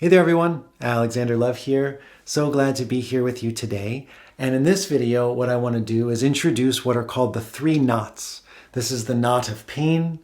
Hey there everyone, Alexander Love here. So glad to be here with you today. And in this video, what I want to do is introduce what are called the three knots. This is the knot of pain,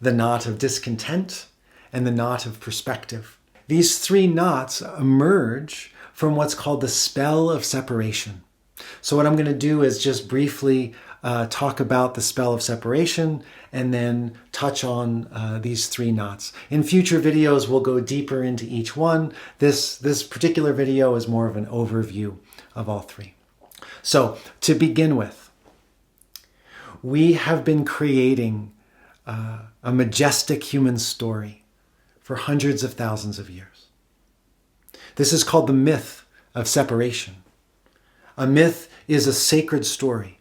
the knot of discontent, and the knot of perspective. These three knots emerge from what's called the spell of separation. So what I'm going to do is just briefly talk about the spell of separation and then touch on these three knots. In future videos, we'll go deeper into each one. This particular video is more of an overview of all three. So to begin with, we have been creating a majestic human story for hundreds of thousands of years. This is called the myth of separation. A myth is a sacred story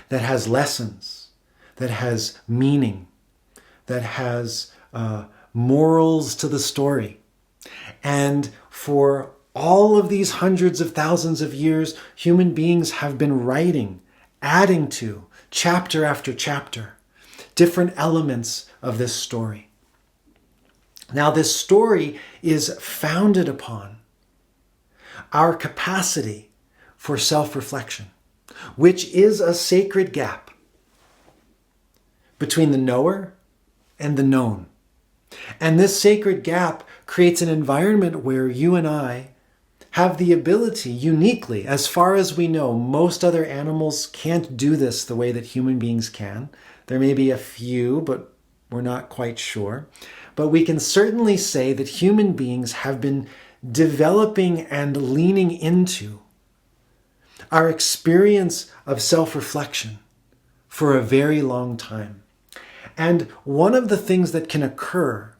that has lessons, that has meaning, that has morals to the story. And for all of these hundreds of thousands of years, human beings have been writing, adding to, chapter after chapter, different elements of this story. Now, this story is founded upon our capacity for self-reflection, which is a sacred gap between the knower and the known. And this sacred gap creates an environment where you and I have the ability, uniquely, as far as we know, most other animals can't do this the way that human beings can. There may be a few, but we're not quite sure. But we can certainly say that human beings have been developing and leaning into our experience of self-reflection for a very long time. And one of the things that can occur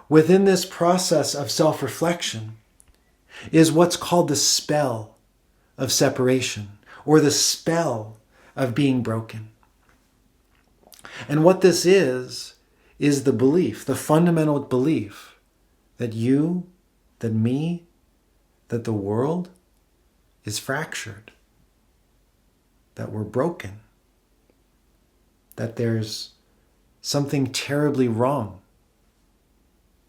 within this process of self-reflection is what's called the spell of separation, or the spell of being broken. And what this is the belief, the fundamental belief that you, that me, that the world is fractured, that we're broken, that there's something terribly wrong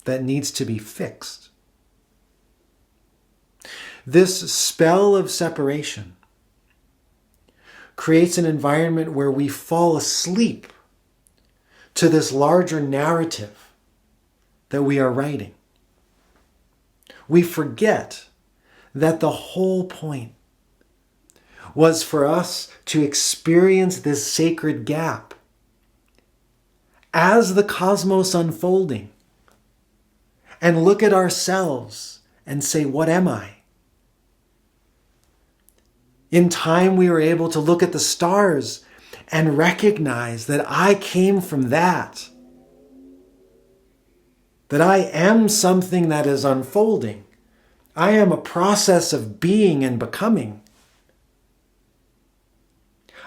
that needs to be fixed. This spell of separation creates an environment where we fall asleep to this larger narrative that we are writing. We forget that the whole point was for us to experience this sacred gap as the cosmos unfolding and look at ourselves and say, what am I? In time, we were able to look at the stars and recognize that I came from that I am something that is unfolding. I am a process of being and becoming.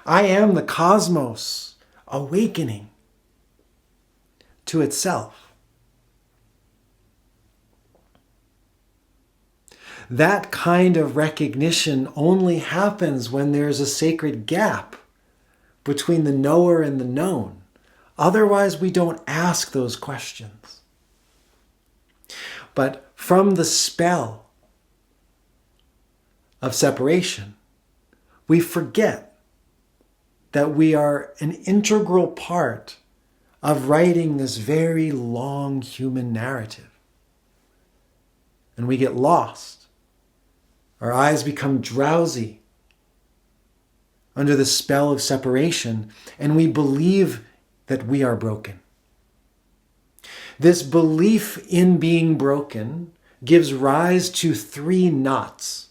I am the cosmos awakening to itself. That kind of recognition only happens when there's a sacred gap between the knower and the known. Otherwise, we don't ask those questions. But from the spell of separation, we forget that we are an integral part of writing this very long human narrative. And we get lost. Our eyes become drowsy under the spell of separation, and we believe that we are broken. This belief in being broken gives rise to three knots.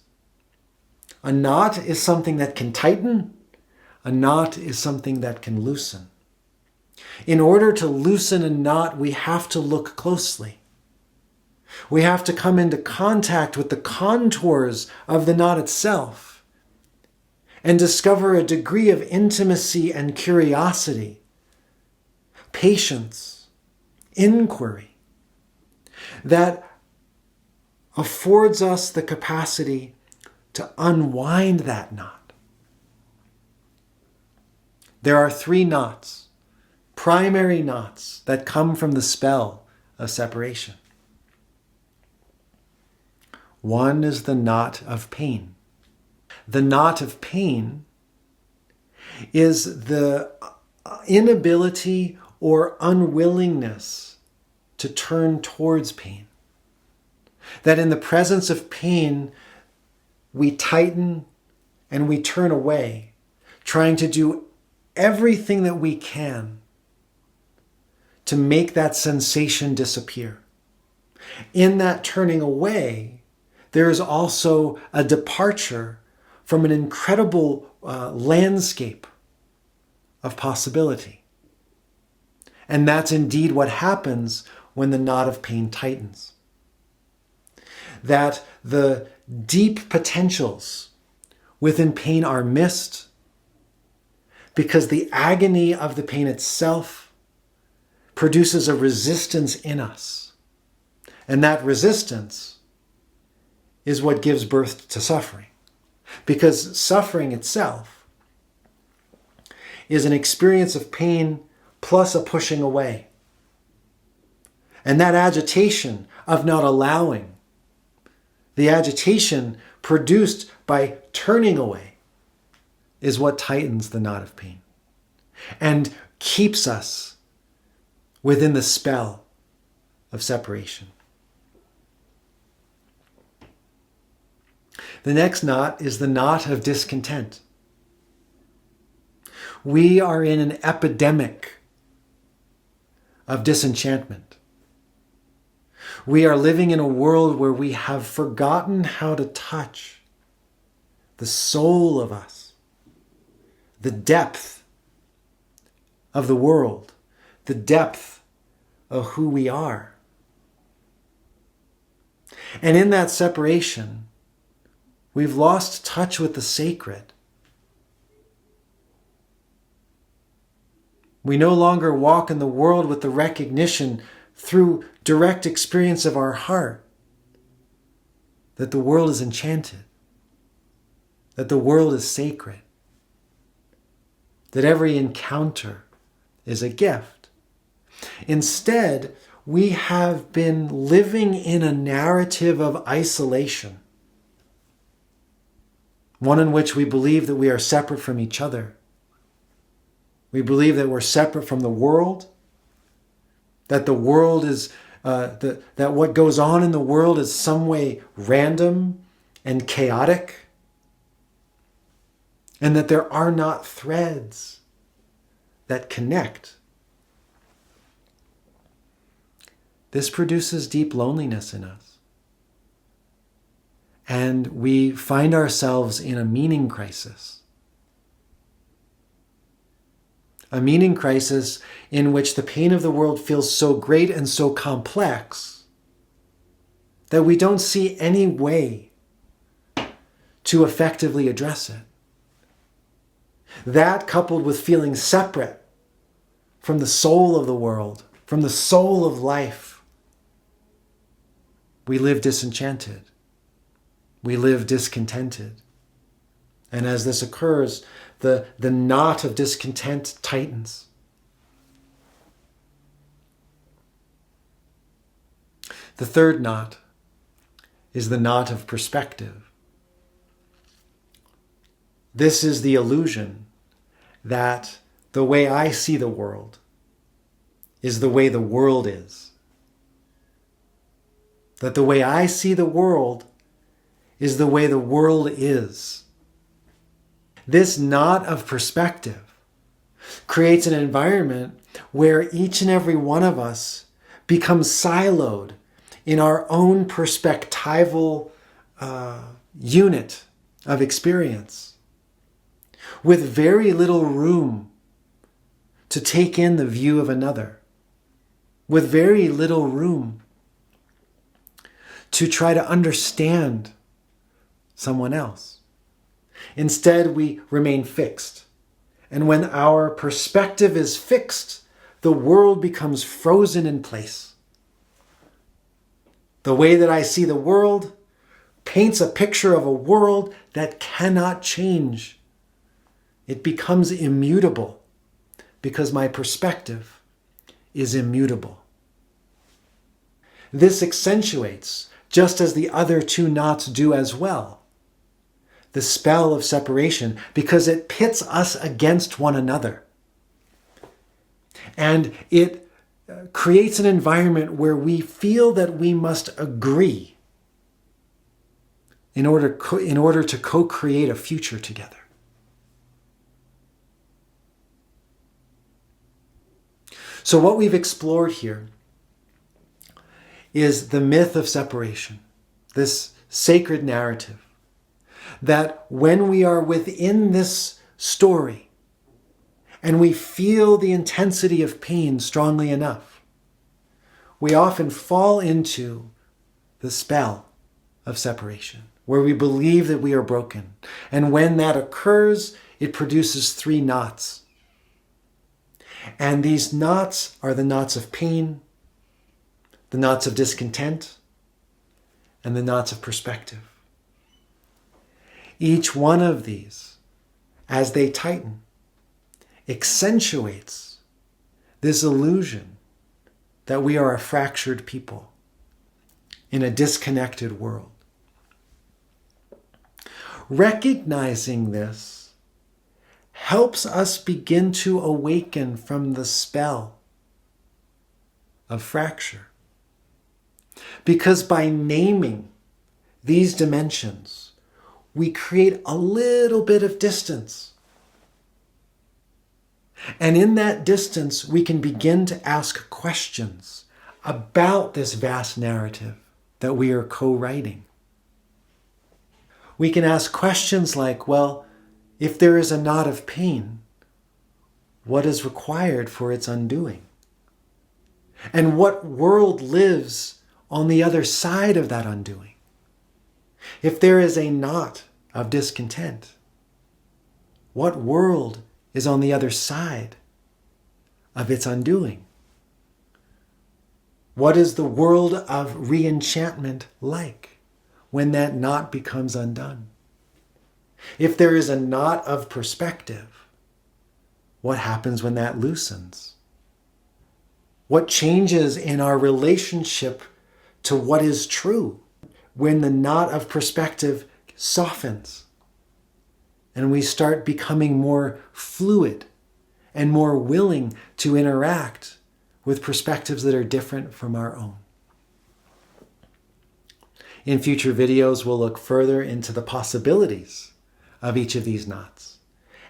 A knot is something that can tighten. A knot is something that can loosen. In order to loosen a knot, we have to look closely. We have to come into contact with the contours of the knot itself and discover a degree of intimacy and curiosity, patience, inquiry that affords us the capacity to unwind that knot. There are three knots, primary knots that come from the spell of separation. One is the knot of pain. The knot of pain is the inability or unwillingness to turn towards pain. That in the presence of pain, we tighten and we turn away, trying to do everything that we can to make that sensation disappear. In that turning away, there is also a departure from an incredible landscape of possibility. And that's indeed what happens when the knot of pain tightens. That the deep potentials within pain are missed because the agony of the pain itself produces a resistance in us. And that resistance is what gives birth to suffering. Because suffering itself is an experience of pain plus a pushing away. And that agitation of not allowing, the agitation produced by turning away, is what tightens the knot of pain and keeps us within the spell of separation. The next knot is the knot of discontent. We are in an epidemic of disenchantment. We are living in a world where we have forgotten how to touch the soul of us, the depth of the world, the depth of who we are. And in that separation, we've lost touch with the sacred. We no longer walk in the world with the recognition through direct experience of our heart that the world is enchanted, that the world is sacred, that every encounter is a gift. Instead, we have been living in a narrative of isolation, one in which we believe that we are separate from each other. We believe that we're separate from the world, that the world is, that what goes on in the world is some way random and chaotic, and that there are not threads that connect. This produces deep loneliness in us. And we find ourselves in a meaning crisis. A meaning crisis in which the pain of the world feels so great and so complex that we don't see any way to effectively address it. That, coupled with feeling separate from the soul of the world, from the soul of life, we live disenchanted. We live discontented. And as this occurs, the knot of discontent tightens. The third knot is the knot of perspective. This is the illusion that the way I see the world is the way the world is. That the way I see the world is the way the world is. This knot of perspective creates an environment where each and every one of us becomes siloed in our own perspectival unit of experience, with very little room to take in the view of another, with very little room to try to understand someone else. Instead, we remain fixed. And when our perspective is fixed, the world becomes frozen in place. The way that I see the world paints a picture of a world that cannot change. It becomes immutable because my perspective is immutable. This accentuates just as the other two knots do as well. The spell of separation, because it pits us against one another. And it creates an environment where we feel that we must agree in order to co-create a future together. So what we've explored here is the myth of separation, this sacred narrative, that when we are within this story and we feel the intensity of pain strongly enough, we often fall into the spell of separation, where we believe that we are broken. And when that occurs, it produces 3 knots. And these knots are the knots of pain, the knots of discontent, and the knots of perspective. Each one of these, as they tighten, accentuates this illusion that we are a fractured people in a disconnected world. Recognizing this helps us begin to awaken from the spell of fracture. Because by naming these dimensions, we create a little bit of distance. And in that distance, we can begin to ask questions about this vast narrative that we are co-writing. We can ask questions like, well, if there is a knot of pain, what is required for its undoing? And what world lives on the other side of that undoing? If there is a knot of discontent, what world is on the other side of its undoing? What is the world of re-enchantment like when that knot becomes undone? If there is a knot of perspective, what happens when that loosens? What changes in our relationship to what is true when the knot of perspective softens and we start becoming more fluid and more willing to interact with perspectives that are different from our own? In future videos, we'll look further into the possibilities of each of these knots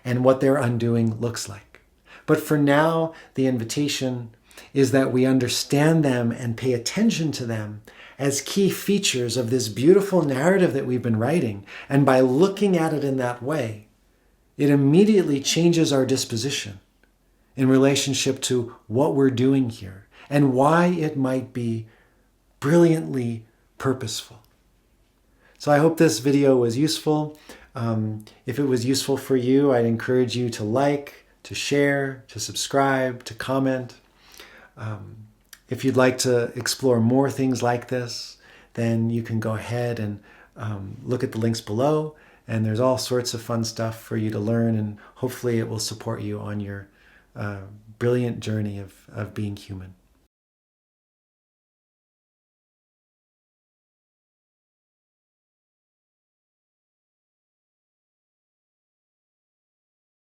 and what their undoing looks like. But for now, the invitation is that we understand them and pay attention to them as key features of this beautiful narrative that we've been writing. And by looking at it in that way, it immediately changes our disposition in relationship to what we're doing here and why it might be brilliantly purposeful. So I hope this video was useful. If it was useful for you, I'd encourage you to like, to share, to subscribe, to comment. If you'd like to explore more things like this, then you can go ahead and look at the links below. And there's all sorts of fun stuff for you to learn, and hopefully it will support you on your brilliant journey of being human.